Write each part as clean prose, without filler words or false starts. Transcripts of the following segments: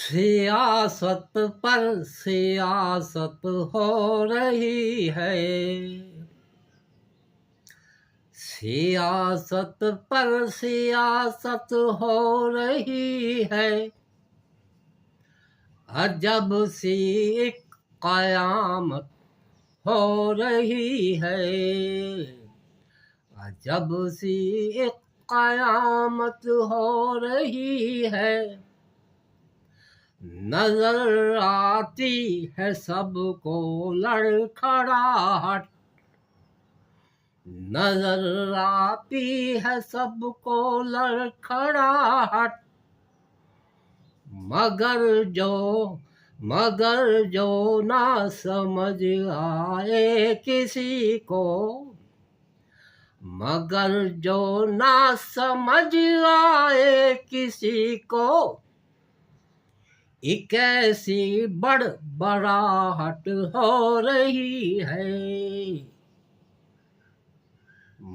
सियासत पर सियासत हो रही है, सियासत पर सियासत हो रही है। अजब सी एक कयामत हो रही है, अजब सी एक कयामत हो रही है। नजर आती है सबको लड़खड़ाहट, नजर आती है सबको लड़खड़ाहट। मगर जो ना समझ आए किसी को, मगर जो ना समझ आए किसी को, एक ऐसी बड़बड़ाहट हो रही है।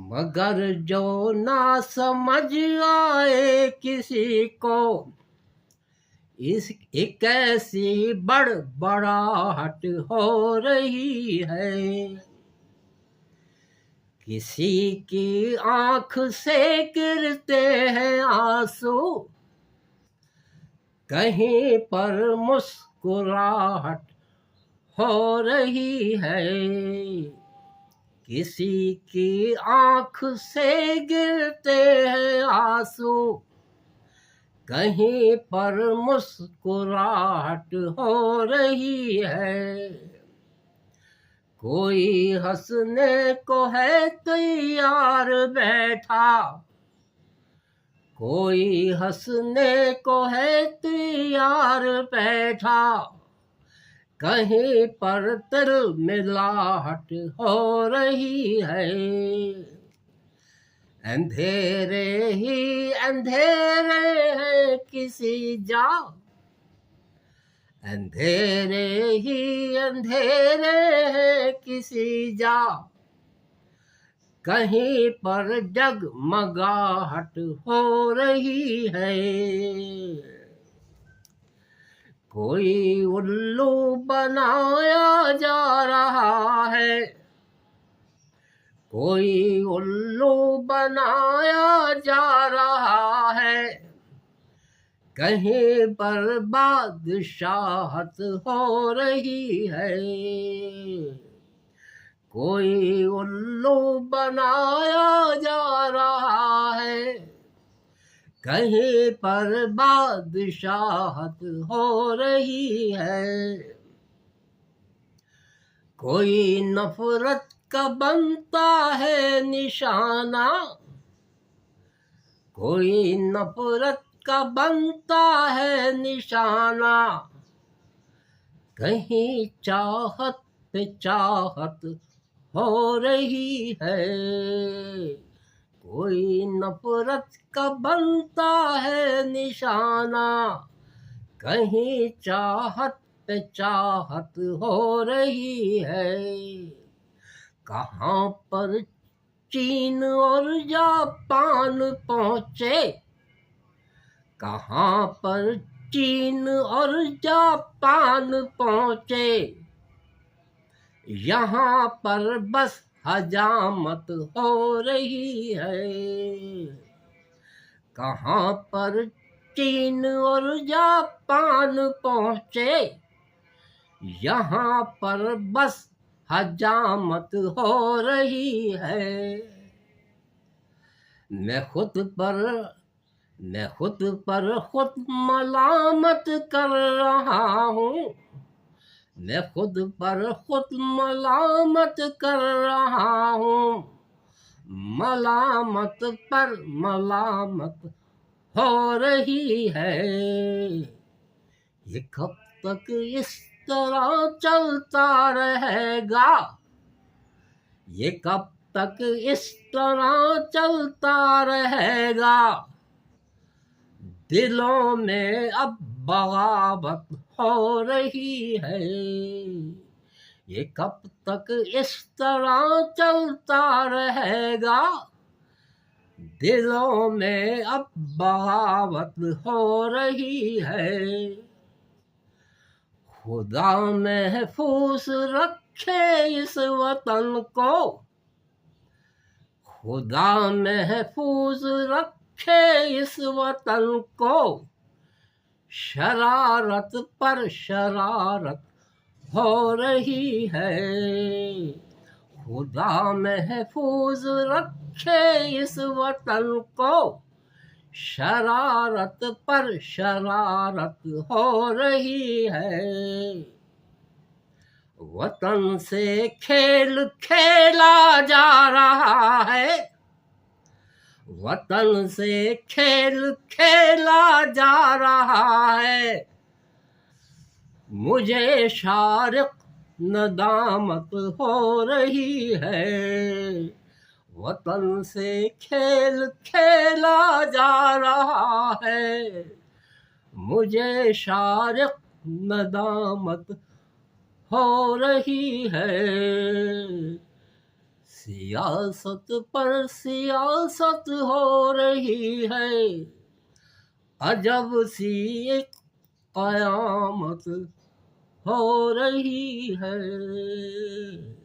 मगर जो ना समझ आए किसी को, इस एक ऐसी बड़बड़ाहट हो रही है। किसी की आंख से गिरते हैं आंसू, कहीं पर मुस्कुराहट हो रही है। किसी की आंख से गिरते हैं आंसू, कहीं पर मुस्कुराहट हो रही है। कोई हंसने को है तैयार बैठा, कोई हंसने को है तैयार बैठा, कहीं पर तिलमिलाहट हो रही है। अंधेरे ही अंधेरे हैं किसी जा, अंधेरे ही अंधेरे हैं किसी जा, कहीं पर जगमगाहट हो रही है। कोई उल्लू बनाया जा रहा है, कोई उल्लू बनाया जा रहा है, कहीं पर बादशाहत हो रही है। कोई उल्लू बनाया जा रहा है, कहीं पर बादशाहत हो रही है। कोई नफरत का बनता है निशाना, कोई नफरत का बनता है निशाना, कहीं चाहत पे चाहत हो रही है। कोई नफरत का बनता है निशाना, कहीं चाहत पे चाहत हो रही है। कहाँ पर चीन और जापान पहुँचे, कहाँ पर चीन और जापान पहुँचे, यहाँ पर बस हजामत हो रही है। कहाँ पर चीन और जापान पहुँचे, यहाँ पर बस हजामत हो रही है। मैं खुद पर खुद मलामत कर रहा हूँ, मैं खुद पर खुद मलामत कर रहा हूँ। मलामत पर मलामत हो रही है। ये कब तक इस तरह चलता रहेगा, ये कब तक इस तरह चलता रहेगा। दिलों में अब बगावत हो रही है, ये कब तक इस तरह चलता रहेगा। दिलों में अब बगावत हो रही है। खुदा महफूज रखे इस वतन को, खुदा महफूज रखे इस वतन को, शरारत पर शरारत हो रही है। खुदा महफूज रखे इस वतन को, शरारत पर शरारत हो रही है। वतन से खेल खेला जा रहा है, वतन से खेल खेला जा रहा है। मुझे शारिक नदामत हो रही है। वतन से खेल खेला जा रहा है। मुझे शारिक नदामत हो रही है। सियासत पर सियासत हो रही है। अजब सी एक क़यामत हो रही है।